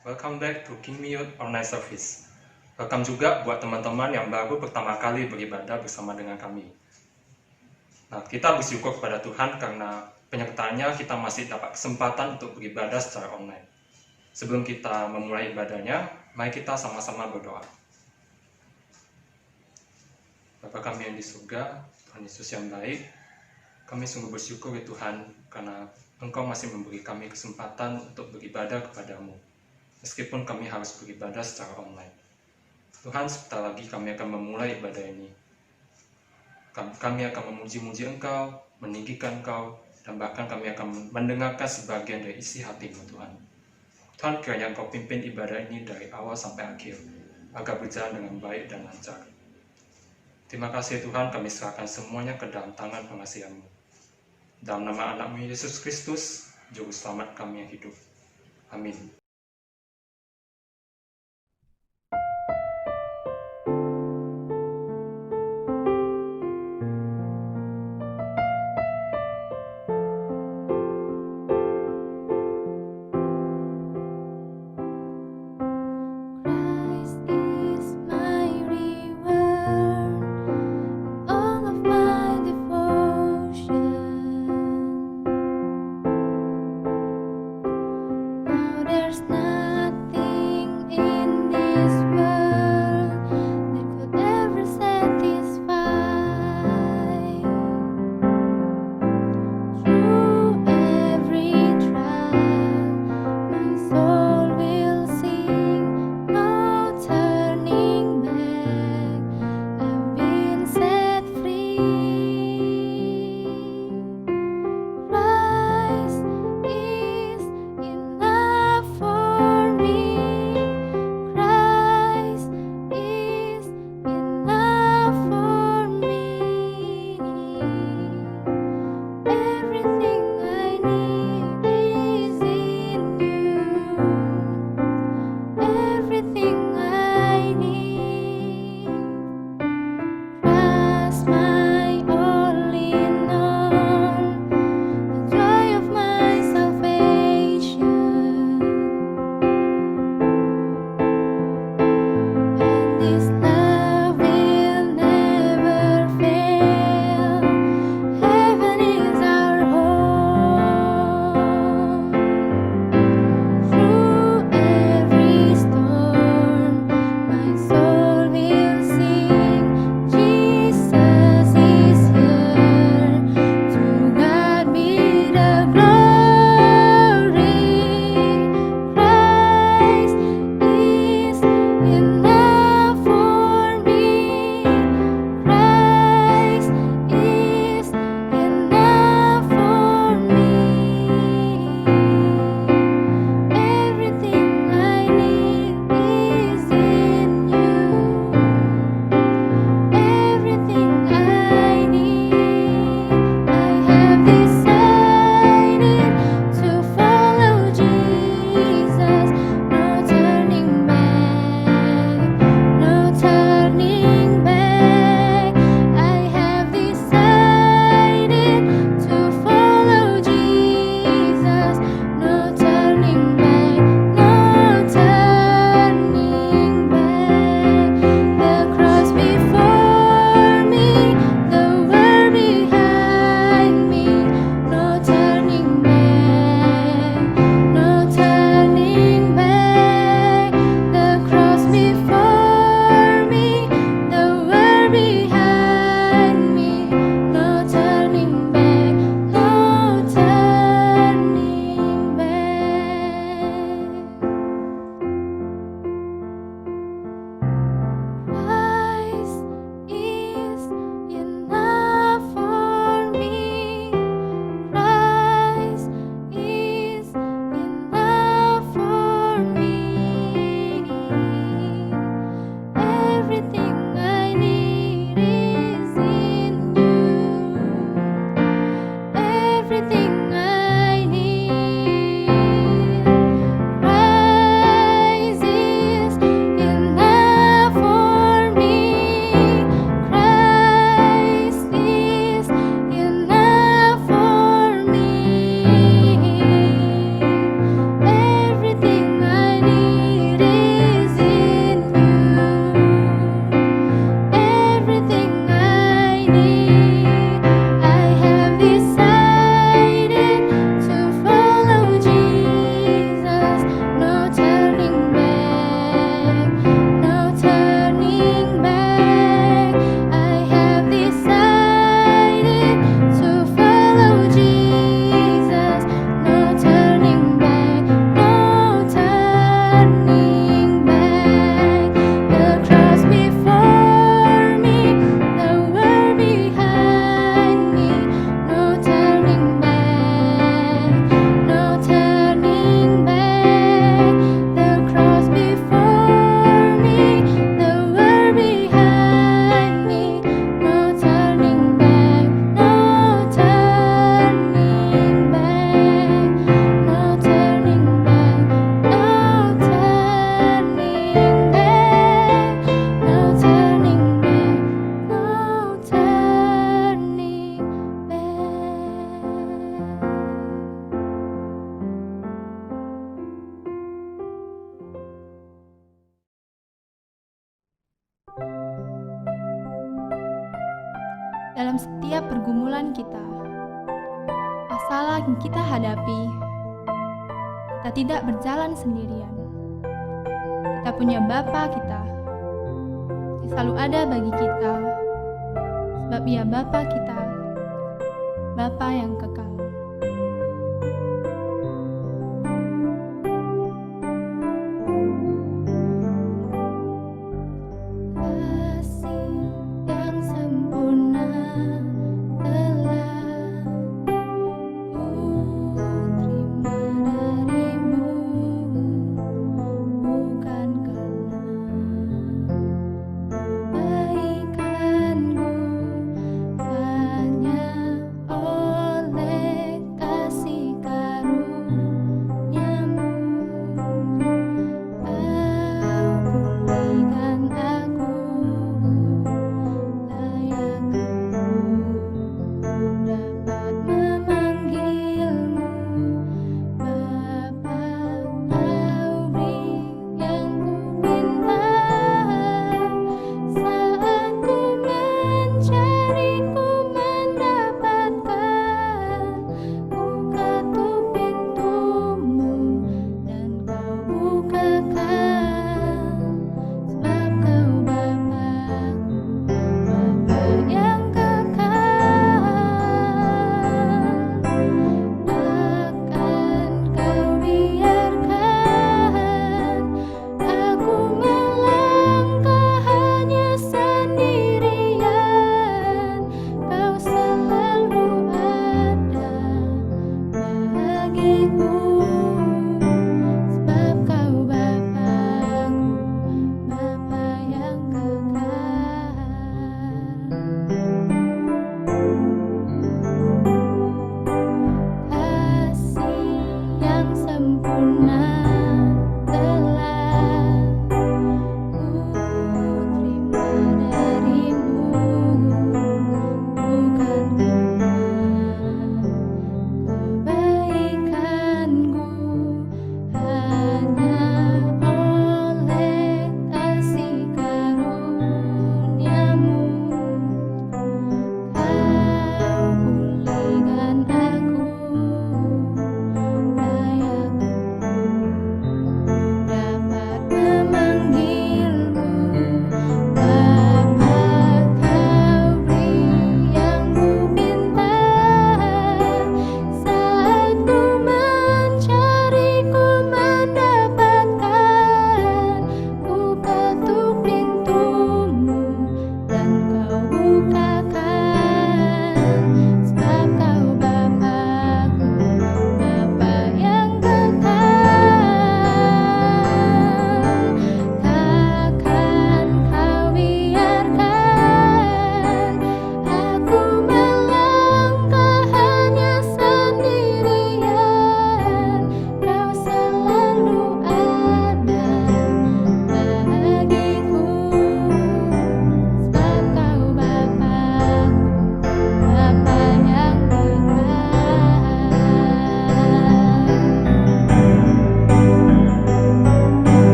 Welcome back to King Mute Online Service. Welcome juga buat teman-teman yang baru pertama kali beribadah bersama dengan kami. Nah, kita bersyukur kepada Tuhan karena penyertaannya kita masih dapat kesempatan untuk beribadah secara online. Sebelum kita memulai ibadahnya, mari kita sama-sama berdoa. Bapa kami yang di surga, Tuhan Yesus yang baik, kami sungguh bersyukur ya Tuhan karena Engkau masih memberi kami kesempatan untuk beribadah kepadamu. Meskipun kami harus beribadah secara online. Tuhan, sebentar lagi kami akan memulai ibadah ini. Kami akan memuji-muji Engkau, meninggikan Engkau, dan bahkan kami akan mendengarkan sebagian dari isi hati-Mu, Tuhan. Tuhan, kiranya Engkau pimpin ibadah ini dari awal sampai akhir, agar berjalan dengan baik dan lancar. Terima kasih Tuhan, kami serahkan semuanya ke dalam tangan pengasihan-Mu. Dalam nama anak-Mu Yesus Kristus, Juru Selamat kami yang hidup. Amin. Christ is my reward, all of my devotion. Now there's dalam setiap pergumulan kita. Masalah yang kita hadapi, kita tidak berjalan sendirian. Kita punya Bapa kita, yang selalu ada bagi kita, sebab Ia Bapa kita, Bapa yang kekal.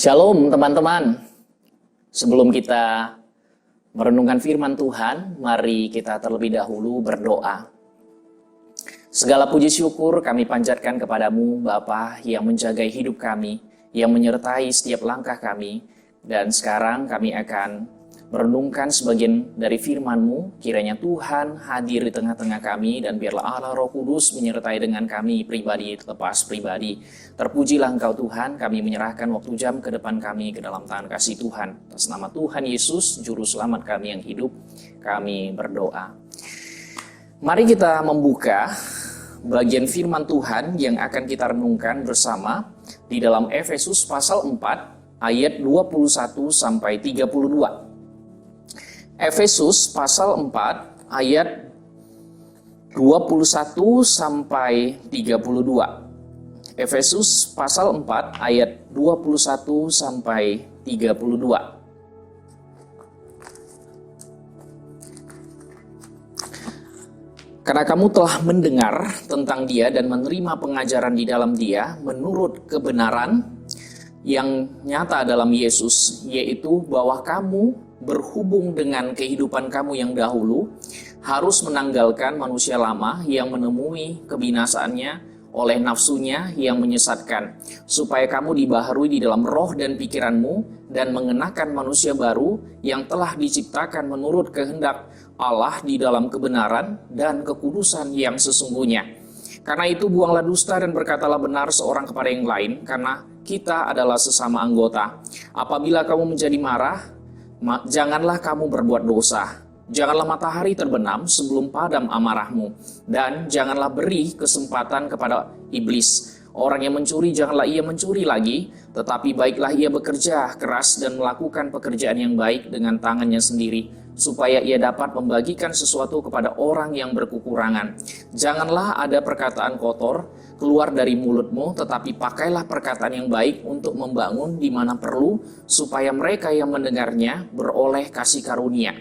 Shalom teman-teman. Sebelum kita merenungkan firman Tuhan, mari kita terlebih dahulu berdoa. Segala puji syukur kami panjatkan kepadamu, Bapa yang menjaga hidup kami, yang menyertai setiap langkah kami. Dan sekarang kami akan merenungkan sebagian dari firman-Mu. Kiranya Tuhan hadir di tengah-tengah kami, dan biarlah Allah Roh Kudus menyertai dengan kami pribadi lepas pribadi. Terpujilah Engkau Tuhan, kami menyerahkan waktu jam ke depan kami ke dalam tangan kasih Tuhan. Atas nama Tuhan Yesus, Juru Selamat kami yang hidup, kami berdoa. Mari kita membuka bagian firman Tuhan yang akan kita renungkan bersama di dalam Efesus pasal 4 ayat 21 sampai 32. Efesus pasal 4 ayat 21 sampai 32. Efesus pasal 4 ayat 21 sampai 32. Karena kamu telah mendengar tentang Dia dan menerima pengajaran di dalam Dia menurut kebenaran yang nyata dalam Yesus, yaitu bahwa kamu berhubung dengan kehidupan kamu yang dahulu harus menanggalkan manusia lama yang menemui kebinasaannya oleh nafsunya yang menyesatkan, supaya kamu dibaharui di dalam roh dan pikiranmu dan mengenakan manusia baru yang telah diciptakan menurut kehendak Allah di dalam kebenaran dan kekudusan yang sesungguhnya. Karena itu buanglah dusta dan berkatalah benar seorang kepada yang lain, karena kita adalah sesama anggota. Apabila kamu menjadi marah, janganlah kamu berbuat dosa. Janganlah matahari terbenam sebelum padam amarahmu, dan janganlah beri kesempatan kepada iblis. Orang yang mencuri, janganlah ia mencuri lagi, tetapi baiklah ia bekerja keras dan melakukan pekerjaan yang baik dengan tangannya sendiri, supaya ia dapat membagikan sesuatu kepada orang yang berkekurangan. Janganlah ada perkataan kotor keluar dari mulutmu, tetapi pakailah perkataan yang baik untuk membangun di mana perlu, supaya mereka yang mendengarnya beroleh kasih karunia.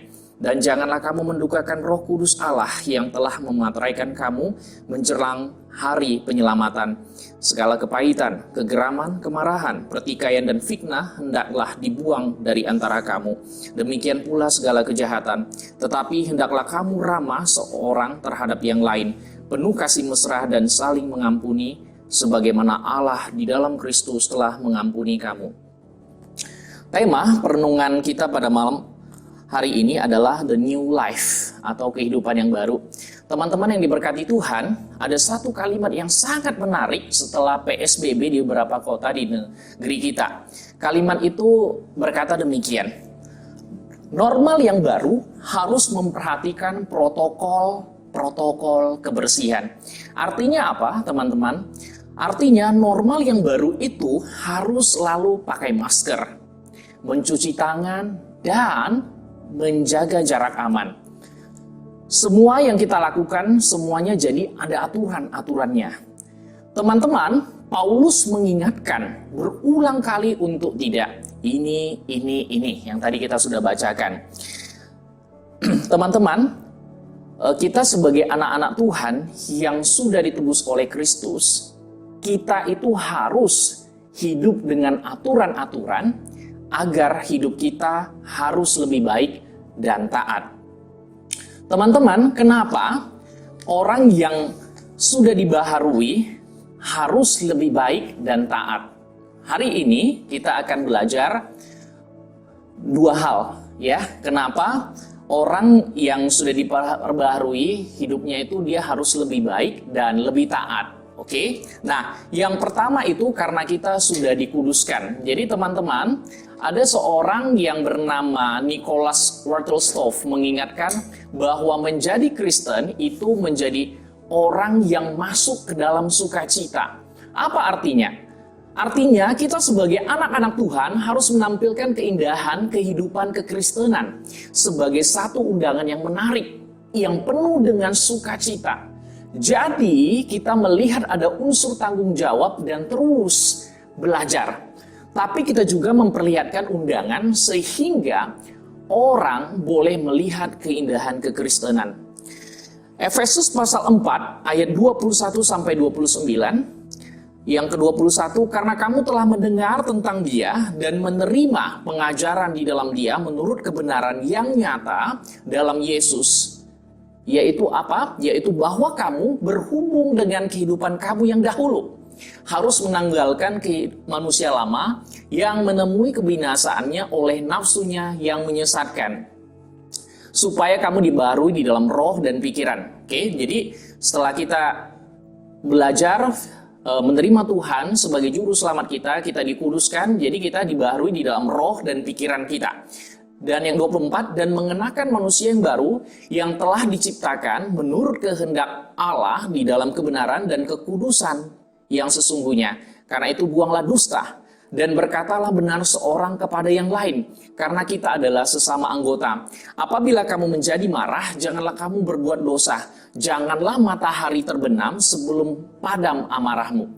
Dan janganlah kamu mendukakan Roh Kudus Allah yang telah memateraikan kamu menjelang hari penyelamatan. Segala kepahitan, kegeraman, kemarahan, pertikaian, dan fitnah hendaklah dibuang dari antara kamu. Demikian pula segala kejahatan. Tetapi hendaklah kamu ramah seorang terhadap yang lain, penuh kasih mesra dan saling mengampuni, sebagaimana Allah di dalam Kristus telah mengampuni kamu. Tema perenungan kita pada malam hari ini adalah The New Life atau kehidupan yang baru. Teman-teman yang diberkati Tuhan, ada satu kalimat yang sangat menarik setelah PSBB di beberapa kota di negeri kita. Kalimat itu berkata demikian: normal yang baru harus memperhatikan protokol kebersihan. Artinya apa, teman-teman? Artinya normal yang baru itu harus selalu pakai masker, mencuci tangan, dan menjaga jarak aman. Semua yang kita lakukan, semuanya jadi ada aturan-aturannya. Teman-teman, Paulus mengingatkan berulang kali untuk tidak. Ini, yang tadi kita sudah bacakan. Teman-teman, kita sebagai anak-anak Tuhan yang sudah ditebus oleh Kristus, kita itu harus hidup dengan aturan-aturan agar hidup kita harus lebih baik dan taat. Teman-teman, kenapa orang yang sudah dibaharui harus lebih baik dan taat? Hari ini kita akan belajar dua hal, ya. Kenapa orang yang sudah dibaharui hidupnya itu dia harus lebih baik dan lebih taat? Oke. Nah, yang pertama itu karena kita sudah dikuduskan. Jadi teman-teman, ada seorang yang bernama Nicholas Wartelstove mengingatkan bahwa menjadi Kristen itu menjadi orang yang masuk ke dalam sukacita. Apa artinya? Artinya kita sebagai anak-anak Tuhan harus menampilkan keindahan kehidupan kekristenan sebagai satu undangan yang menarik, yang penuh dengan sukacita. Jadi kita melihat ada unsur tanggung jawab dan terus belajar. Tapi kita juga memperlihatkan undangan sehingga orang boleh melihat keindahan kekristenan. Efesus pasal 4 ayat 21 sampai 29 Yang ke-21, karena kamu telah mendengar tentang dia dan menerima pengajaran di dalam dia menurut kebenaran yang nyata dalam Yesus. Yaitu apa? Yaitu bahwa kamu berhubung dengan kehidupan kamu yang dahulu. Harus menanggalkan manusia lama yang menemui kebinasaannya oleh nafsunya yang menyesatkan. Supaya kamu dibarui di dalam roh dan pikiran. Oke, jadi setelah kita belajar menerima Tuhan sebagai juru selamat kita dikuduskan, jadi kita dibaharui di dalam roh dan pikiran kita. Dan yang 24, dan mengenakan manusia yang baru yang telah diciptakan menurut kehendak Allah di dalam kebenaran dan kekudusan yang sesungguhnya. Karena itu buanglah dusta dan berkatalah benar seorang kepada yang lain, karena kita adalah sesama anggota. Apabila kamu menjadi marah, janganlah kamu berbuat dosa. Janganlah matahari terbenam sebelum padam amarahmu.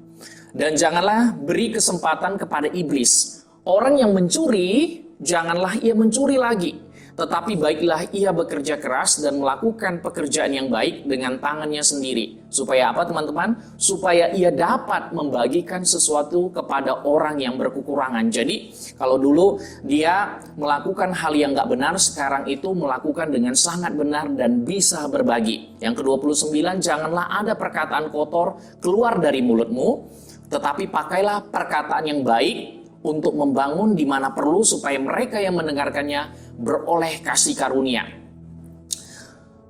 Dan janganlah beri kesempatan kepada iblis. Orang yang mencuri, janganlah ia mencuri lagi. Tetapi baiklah ia bekerja keras dan melakukan pekerjaan yang baik dengan tangannya sendiri. Supaya apa teman-teman? Supaya ia dapat membagikan sesuatu kepada orang yang berkekurangan. Jadi kalau dulu dia melakukan hal yang gak benar, sekarang itu melakukan dengan sangat benar dan bisa berbagi. Yang ke-29, janganlah ada perkataan kotor keluar dari mulutmu, tetapi pakailah perkataan yang baik untuk membangun di mana perlu supaya mereka yang mendengarkannya beroleh kasih karunia.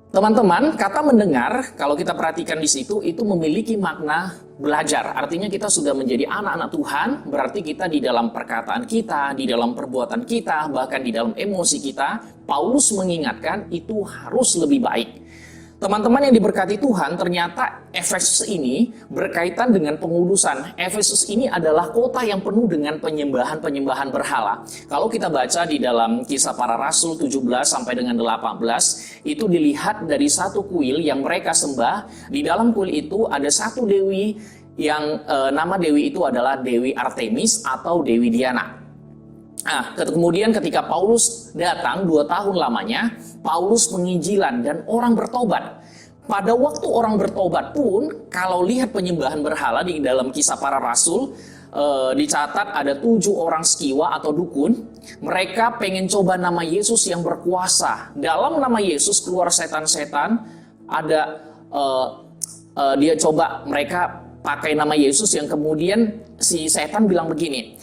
Teman-teman, kata mendengar kalau kita perhatikan di situ itu memiliki makna belajar. Artinya kita sudah menjadi anak-anak Tuhan, berarti kita di dalam perkataan kita, di dalam perbuatan kita, bahkan di dalam emosi kita, Paulus mengingatkan itu harus lebih baik. Teman-teman yang diberkati Tuhan, ternyata Efesus ini berkaitan dengan pengudusan. Efesus ini adalah kota yang penuh dengan penyembahan-penyembahan berhala. Kalau kita baca di dalam Kisah Para Rasul 17 sampai dengan 18, itu dilihat dari satu kuil yang mereka sembah. Di dalam kuil itu ada satu dewi yang nama dewi itu adalah Dewi Artemis atau Dewi Diana. Nah, kemudian ketika Paulus datang 2 tahun lamanya, Paulus penginjilan dan orang bertobat. Pada waktu orang bertobat pun, kalau lihat penyembahan berhala di dalam Kisah Para Rasul, dicatat ada 7 orang skiwa atau dukun. Mereka pengen coba nama Yesus yang berkuasa. Dalam nama Yesus keluar setan-setan. Ada dia coba mereka pakai nama Yesus yang kemudian si setan bilang begini,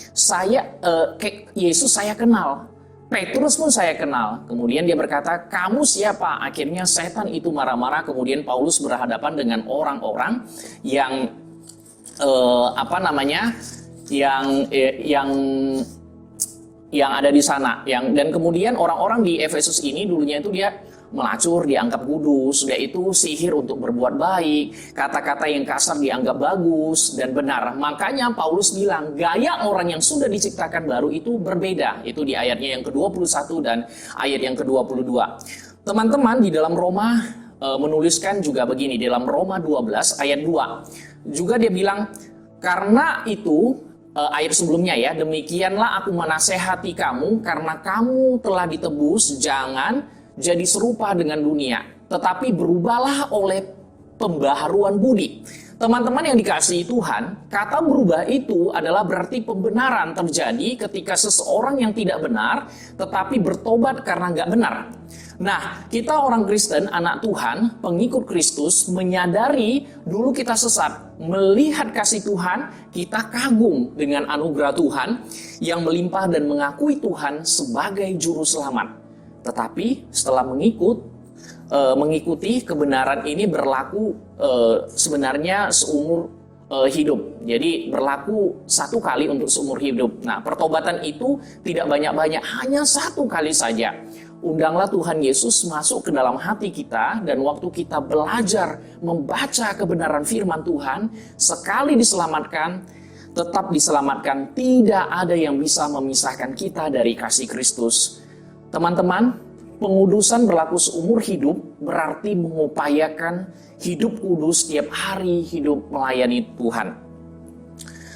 Yesus saya kenal, Petrus pun saya kenal. Kemudian dia berkata, kamu siapa? Akhirnya setan itu marah-marah. Kemudian Paulus berhadapan dengan orang-orang yang yang ada di sana. Dan kemudian orang-orang di Efesus ini dulunya itu dia melacur, dianggap kudus, yaitu sihir untuk berbuat baik, kata-kata yang kasar dianggap bagus dan benar. Makanya Paulus bilang, gaya orang yang sudah diciptakan baru itu berbeda. Itu di ayatnya yang ke-21 dan ayat yang ke-22. Teman-teman, di dalam Roma menuliskan juga begini, di dalam Roma 12 ayat 2. Juga dia bilang, karena itu, ayat sebelumnya ya, demikianlah aku menasehati kamu, karena kamu telah ditebus, jangan jadi serupa dengan dunia, tetapi berubahlah oleh pembaharuan budi. Teman-teman yang dikasihi Tuhan, kata berubah itu adalah berarti pembenaran terjadi ketika seseorang yang tidak benar, tetapi bertobat karena nggak benar. Nah, kita orang Kristen, anak Tuhan, pengikut Kristus, menyadari dulu kita sesat, melihat kasih Tuhan, kita kagum dengan anugerah Tuhan yang melimpah dan mengakui Tuhan sebagai juru selamat. Tetapi setelah mengikuti kebenaran ini berlaku sebenarnya seumur hidup. Jadi berlaku 1 kali untuk seumur hidup. Nah, pertobatan itu tidak banyak-banyak, hanya 1 kali saja. Undanglah Tuhan Yesus masuk ke dalam hati kita, dan waktu kita belajar membaca kebenaran firman Tuhan, sekali diselamatkan, tetap diselamatkan. Tidak ada yang bisa memisahkan kita dari kasih Kristus. Teman-teman, pengudusan berlaku seumur hidup berarti mengupayakan hidup kudus setiap hari, hidup melayani Tuhan.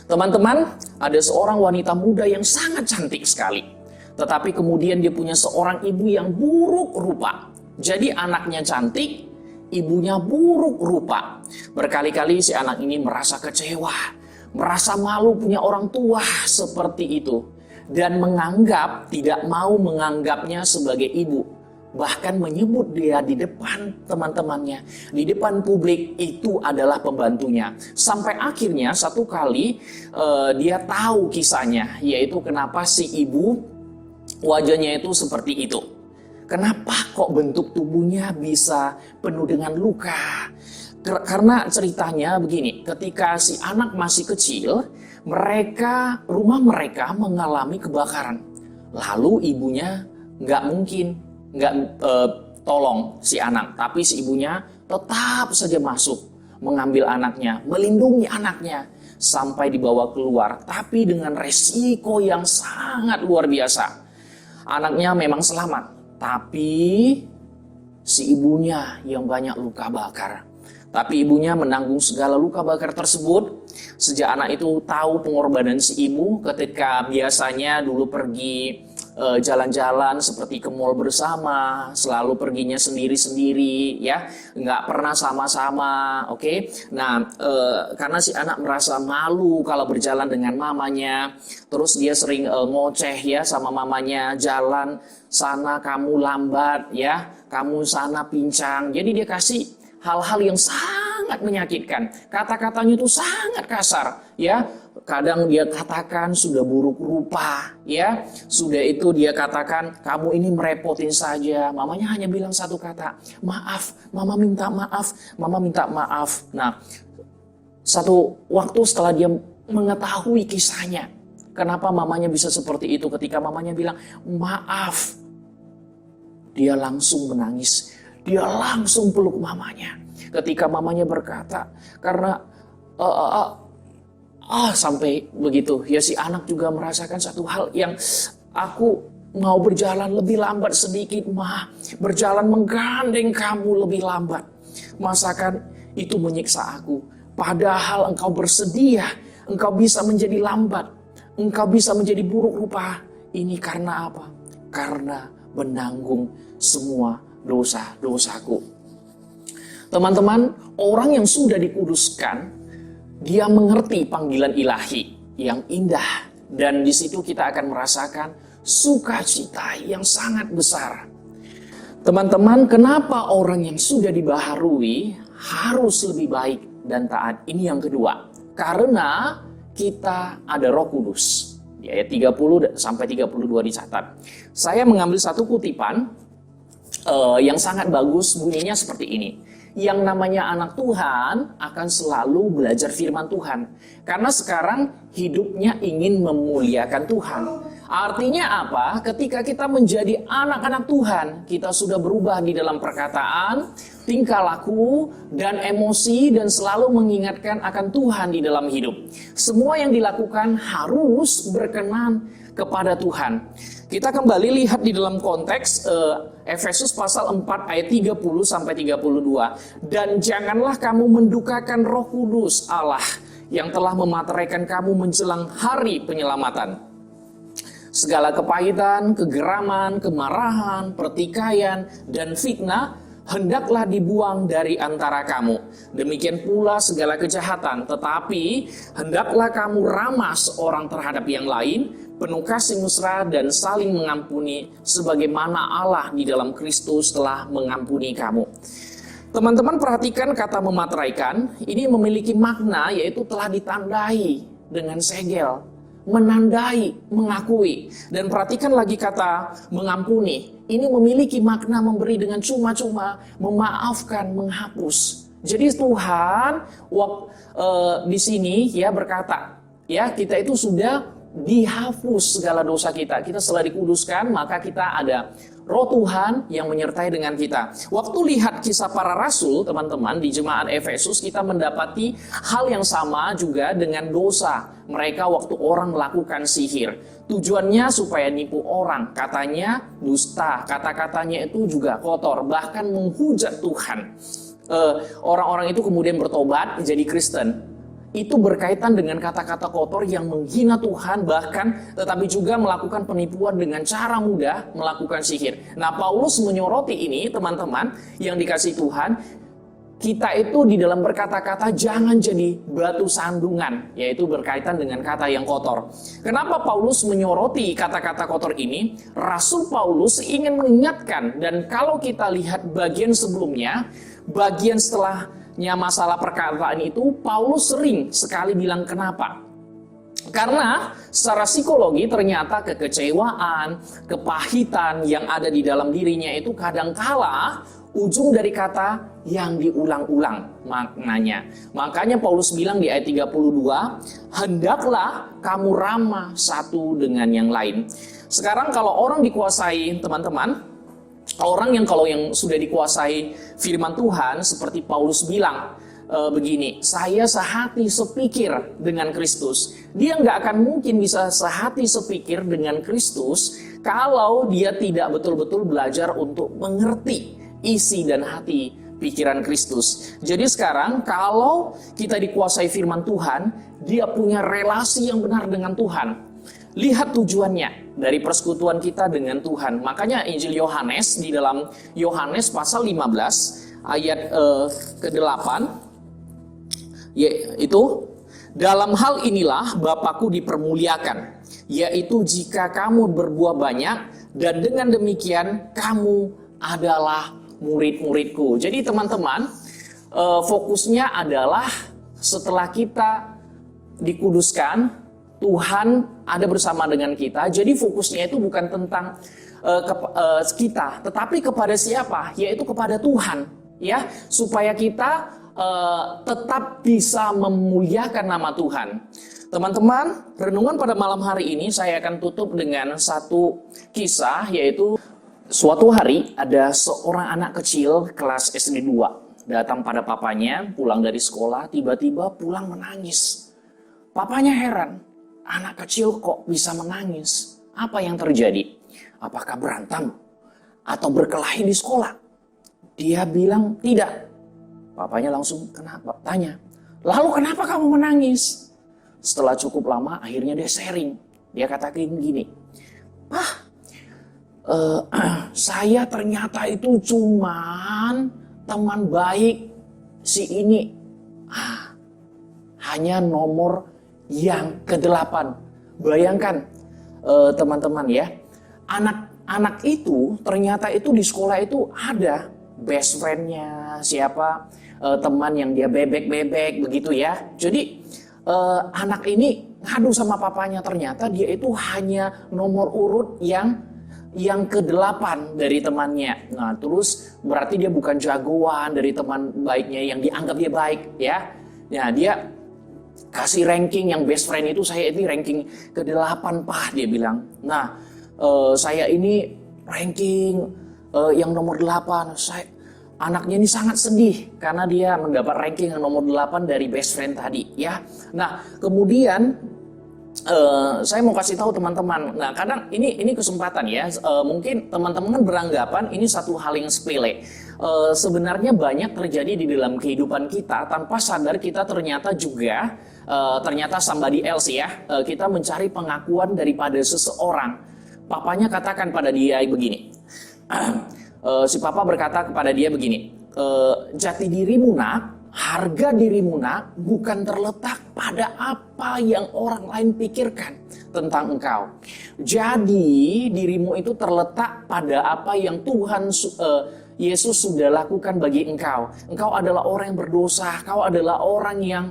Teman-teman, ada seorang wanita muda yang sangat cantik sekali. Tetapi kemudian dia punya seorang ibu yang buruk rupa. Jadi anaknya cantik, ibunya buruk rupa. Berkali-kali si anak ini merasa kecewa, merasa malu punya orang tua seperti itu, dan tidak mau menganggapnya sebagai ibu. Bahkan menyebut dia di depan teman-temannya, di depan publik, itu adalah pembantunya. Sampai akhirnya satu kali dia tahu kisahnya, yaitu kenapa si ibu wajahnya itu seperti itu. Kenapa kok bentuk tubuhnya bisa penuh dengan luka? Karena ceritanya begini, ketika si anak masih kecil, rumah mereka mengalami kebakaran. Lalu ibunya nggak tolong si anak, tapi si ibunya tetap saja masuk, mengambil anaknya, melindungi anaknya, sampai dibawa keluar. Tapi dengan resiko yang sangat luar biasa. Anaknya memang selamat, tapi si ibunya yang banyak luka bakar. Tapi ibunya menanggung segala luka bakar tersebut. Sejak anak itu tahu pengorbanan si ibu, ketika biasanya dulu pergi jalan-jalan seperti ke mall bersama, selalu perginya sendiri-sendiri, ya, nggak pernah sama-sama, oke? Nah, karena si anak merasa malu kalau berjalan dengan mamanya, terus dia sering ngoceh ya sama mamanya, jalan sana kamu lambat, ya, kamu sana pincang. Jadi dia kasih hal-hal yang sangat menyakitkan. Kata-katanya itu sangat kasar, ya. Kadang dia katakan sudah buruk rupa, ya. Sudah itu dia katakan kamu ini merepotin saja. Mamanya hanya bilang satu kata, maaf, mama minta maaf, mama minta maaf. Nah, satu waktu setelah dia mengetahui kisahnya, kenapa mamanya bisa seperti itu, ketika mamanya bilang maaf, dia langsung menangis. Dia langsung peluk mamanya. Ketika mamanya berkata, karena sampai begitu, ya si anak juga merasakan satu hal yang, aku mau berjalan lebih lambat sedikit, Ma. Berjalan menggandeng kamu lebih lambat. Masakan itu menyiksa aku. Padahal engkau bersedia, engkau bisa menjadi lambat, engkau bisa menjadi buruk rupa. Ini karena apa? Karena menanggung semua dosa-dosaku. Teman-teman, orang yang sudah dikuduskan, dia mengerti panggilan ilahi yang indah, dan di situ kita akan merasakan sukacita yang sangat besar. Teman-teman, kenapa orang yang sudah dibaharui harus lebih baik dan taat? Ini yang kedua, karena kita ada Roh Kudus. Di ayat 30 sampai 32 dicatat. Saya mengambil satu kutipan yang sangat bagus, bunyinya seperti ini. Yang namanya anak Tuhan akan selalu belajar firman Tuhan. Karena sekarang hidupnya ingin memuliakan Tuhan. Artinya apa? Ketika kita menjadi anak-anak Tuhan, kita sudah berubah di dalam perkataan, tingkah laku, dan emosi, dan selalu mengingatkan akan Tuhan di dalam hidup. Semua yang dilakukan harus berkenan kepada Tuhan. Kita kembali lihat di dalam konteks Efesus pasal 4 ayat 30 sampai 32. Dan janganlah kamu mendukakan Roh Kudus Allah yang telah memateraikan kamu menjelang hari penyelamatan. Segala kepahitan, kegeraman, kemarahan, pertikaian, dan fitnah hendaklah dibuang dari antara kamu. Demikian pula segala kejahatan, tetapi hendaklah kamu ramah seorang terhadap yang lain, penuh kasih mesra dan saling mengampuni, sebagaimana Allah di dalam Kristus telah mengampuni kamu. Teman-teman perhatikan kata memateraikan, ini memiliki makna yaitu telah ditandai dengan segel, menandai, mengakui. Dan perhatikan lagi kata mengampuni, ini memiliki makna memberi dengan cuma-cuma, memaafkan, menghapus. Jadi Tuhan di sini ya berkata, ya kita itu sudah dihapus segala dosa kita. Kita setelah dikuduskan, maka kita ada Roh Tuhan yang menyertai dengan kita. Waktu lihat kisah para rasul, teman-teman, di jemaat Efesus, kita mendapati hal yang sama juga dengan dosa mereka waktu orang melakukan sihir. Tujuannya supaya nipu orang, katanya dusta, kata-katanya itu juga kotor, bahkan menghujat Tuhan. Orang-orang itu kemudian bertobat menjadi Kristen. Itu berkaitan dengan kata-kata kotor yang menghina Tuhan, bahkan tetapi juga melakukan penipuan dengan cara mudah, melakukan sihir. Nah, Paulus menyoroti ini, teman-teman yang dikasih Tuhan. kita itu di dalam berkata-kata jangan jadi batu sandungan, yaitu berkaitan dengan kata yang kotor. Kenapa Paulus menyoroti kata-kata kotor ini? Rasul Paulus ingin mengingatkan, dan kalau kita lihat bagian sebelumnya, bagian setelahnya masalah perkataan itu, Paulus sering sekali bilang kenapa. Karena secara psikologi ternyata kekecewaan, kepahitan yang ada di dalam dirinya itu kadangkala ujung dari kata yang diulang-ulang maknanya. Makanya Paulus bilang di ayat 32, hendaklah kamu ramah satu dengan yang lain. Sekarang kalau orang dikuasai, teman-teman, kalau yang sudah dikuasai firman Tuhan, seperti Paulus bilang, begini, saya sehati sepikir dengan Kristus. Dia nggak akan mungkin bisa sehati sepikir dengan Kristus kalau dia tidak betul-betul belajar untuk mengerti isi dan hati pikiran Kristus. Jadi sekarang kalau kita dikuasai firman Tuhan, dia punya relasi yang benar dengan Tuhan. Lihat tujuannya dari persekutuan kita dengan Tuhan. Makanya Injil Yohanes, di dalam Yohanes pasal 15 ayat ke-8, yaitu, dalam hal inilah Bapakku dipermuliakan, yaitu jika kamu berbuah banyak, dan dengan demikian kamu adalah murid-muridku. Jadi teman-teman, fokusnya adalah setelah kita dikuduskan, Tuhan ada bersama dengan kita. Jadi fokusnya itu bukan tentang kita, tetapi kepada siapa? Yaitu kepada Tuhan, ya, supaya kita tetap bisa memuliakan nama Tuhan. Teman-teman, renungan pada malam hari ini saya akan tutup dengan satu kisah, yaitu suatu hari ada seorang anak kecil kelas SD 2 datang pada papanya pulang dari sekolah, tiba-tiba pulang menangis. Papanya heran, anak kecil kok bisa menangis? Apa yang terjadi? Apakah berantem atau berkelahi di sekolah? Dia bilang tidak. Papanya langsung kenapa? Tanya, lalu kenapa kamu menangis? Setelah cukup lama akhirnya dia sharing. Dia katakan gini, Pak, saya ternyata itu cuman teman baik si ini. Hanya nomor yang ke-8. Bayangkan teman-teman ya, anak-anak itu ternyata itu di sekolah itu ada best friend-nya, siapa teman yang dia bebek-bebek begitu ya. Jadi anak ini ngadu sama papanya, ternyata dia itu hanya nomor urut yang ke-8 dari temannya. Nah, terus berarti dia bukan jagoan dari teman baiknya yang dianggap dia baik ya. Ya, dia kasih ranking yang best friend itu, saya ini ranking ke-8 Pak, dia bilang. Nah, saya ini ranking yang nomor 8. Anaknya ini sangat sedih karena dia mendapat ranking yang nomor 8 dari best friend tadi ya. Nah, kemudian saya mau kasih tahu teman-teman. Nah, kadang ini kesempatan ya. Mungkin teman-teman beranggapan ini satu hal yang sepele. Sebenarnya banyak terjadi di dalam kehidupan kita tanpa sadar kita ternyata juga ternyata somebody else ya. Kita mencari pengakuan daripada seseorang. Papanya katakan pada dia begini. Si papa berkata kepada dia begini, jati dirimu nak, harga dirimu nak bukan terletak pada apa yang orang lain pikirkan tentang engkau. Jadi dirimu itu terletak pada apa yang Tuhan Yesus sudah lakukan bagi engkau. Engkau adalah orang yang berdosa, kau adalah orang yang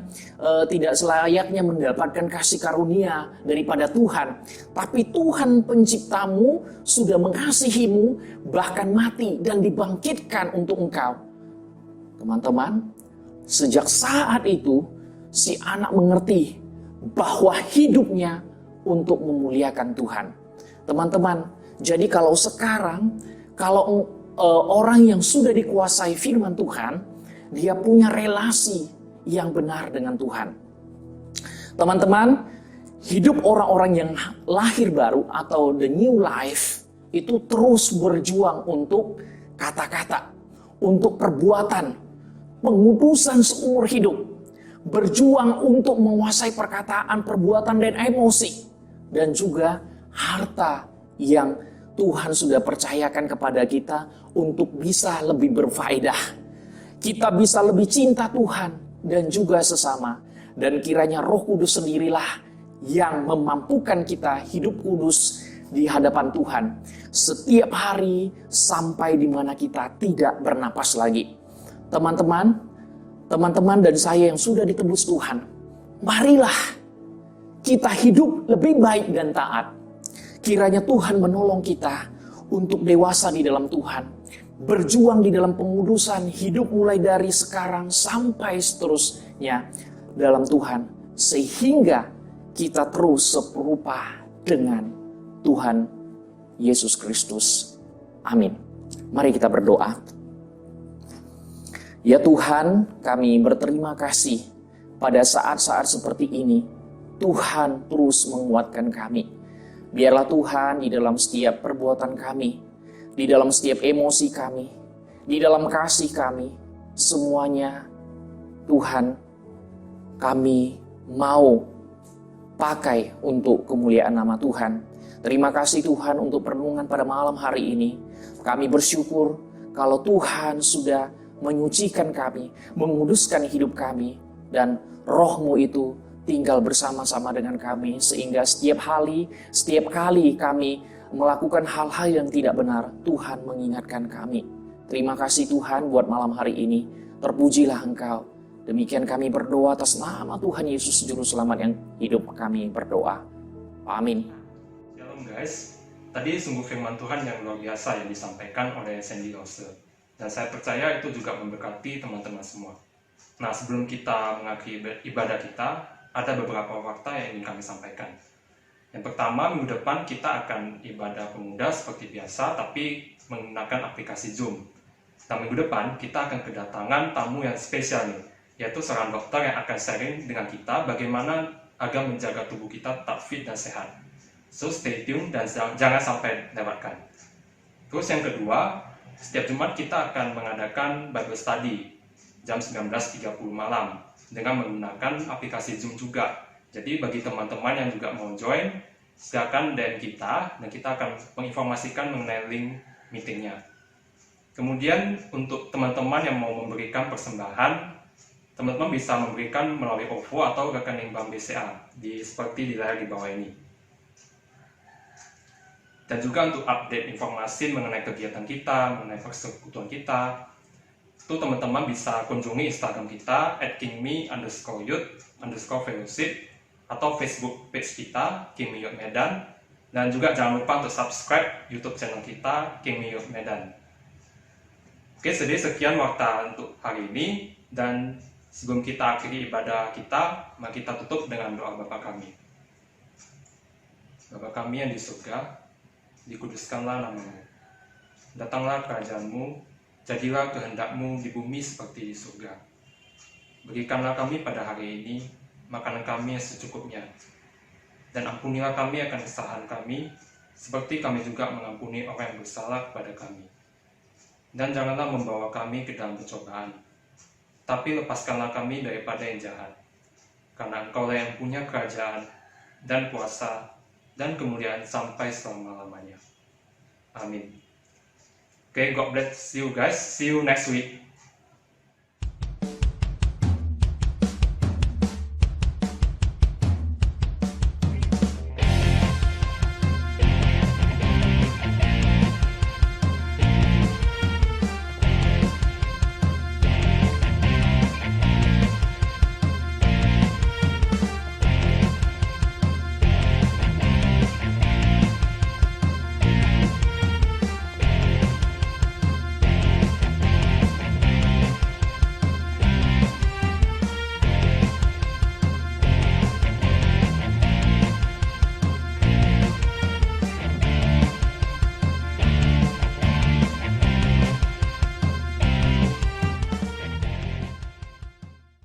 tidak selayaknya mendapatkan kasih karunia daripada Tuhan. Tapi Tuhan penciptamu sudah mengasihimu, bahkan mati dan dibangkitkan untuk engkau. Teman-teman, sejak saat itu si anak mengerti bahwa hidupnya untuk memuliakan Tuhan. Teman-teman, jadi kalau sekarang, kalau orang yang sudah dikuasai firman Tuhan, dia punya relasi yang benar dengan Tuhan. Teman-teman, hidup orang-orang yang lahir baru atau the new life itu terus berjuang untuk kata-kata, untuk perbuatan, pengudusan seumur hidup, berjuang untuk menguasai perkataan, perbuatan, dan emosi, dan juga harta yang Tuhan sudah percayakan kepada kita untuk bisa lebih berfaedah. kita bisa lebih cinta Tuhan dan juga sesama. Dan kiranya Roh Kudus sendirilah yang memampukan kita hidup kudus di hadapan Tuhan setiap hari sampai di mana kita tidak bernapas lagi. Teman-teman dan saya yang sudah ditebus Tuhan, marilah kita hidup lebih baik dan taat. Kiranya Tuhan menolong kita untuk dewasa di dalam Tuhan, berjuang di dalam pengudusan hidup mulai dari sekarang sampai seterusnya dalam Tuhan, sehingga kita terus serupa dengan Tuhan Yesus Kristus. Amin. Mari kita berdoa. Ya Tuhan, kami berterima kasih pada saat-saat seperti ini. Tuhan terus menguatkan kami. Biarlah Tuhan di dalam setiap perbuatan kami, di dalam setiap emosi kami, di dalam kasih kami, semuanya Tuhan kami mau pakai untuk kemuliaan nama Tuhan. Terima kasih Tuhan untuk perenungan pada malam hari ini. Kami bersyukur kalau Tuhan sudah menyucikan kami, menguduskan hidup kami, dan Roh-Mu itu tinggal bersama-sama dengan kami, sehingga setiap kali kami melakukan hal-hal yang tidak benar, Tuhan mengingatkan kami. Terima kasih Tuhan buat malam hari ini. Terpujilah Engkau. Demikian kami berdoa atas nama Tuhan Yesus Juru Selamat yang hidup, kami berdoa. Amin. Shalom guys, tadi sungguh firman Tuhan yang luar biasa yang disampaikan oleh Sandy Lose. Dan saya percaya itu juga memberkati teman-teman semua. Nah, sebelum kita mengakhiri ibadah kita, ada beberapa fakta yang ingin kami sampaikan. Yang pertama, minggu depan kita akan ibadah pemuda seperti biasa, tapi menggunakan aplikasi Zoom. Dan minggu depan kita akan kedatangan tamu yang spesial nih, yaitu seorang dokter yang akan sharing dengan kita bagaimana agar menjaga tubuh kita tetap fit dan sehat. So stay tune dan jangan sampai lewatkan. Terus yang kedua, setiap Jumat kita akan mengadakan Bible Study jam 19.30 malam dengan menggunakan aplikasi Zoom juga. Jadi bagi teman-teman yang juga mau join, silakan DM kita dan kita akan menginformasikan mengenai link meetingnya. Kemudian untuk teman-teman yang mau memberikan persembahan, teman-teman bisa memberikan melalui OVO atau rekening bank BCA seperti di layar di bawah ini. Dan juga untuk update informasi mengenai kegiatan kita, mengenai persekutuan kita, itu teman-teman bisa kunjungi Instagram kita @kingme_youth_fellowship atau Facebook page kita King Me Youth Medan, dan juga jangan lupa untuk subscribe YouTube channel kita King Me Youth Medan. Oke, jadi sekian waktu untuk hari ini, dan sebelum kita akhiri ibadah kita, mari kita tutup dengan doa Bapa kami. Bapa kami yang di surga, dikuduskanlah nama-Mu. Datanglah kerajaan-Mu, jadilah kehendak-Mu di bumi seperti di surga. Berikanlah kami pada hari ini makanan kami yang secukupnya, dan ampunilah kami akan kesalahan kami, seperti kami juga mengampuni orang yang bersalah kepada kami. Dan janganlah membawa kami ke dalam pencobaan, tapi lepaskanlah kami daripada yang jahat. Karena Engkaulah yang punya kerajaan dan kuasa dan kemuliaan sampai selama-lamanya. Amin. Okay, God bless you guys. See you next week.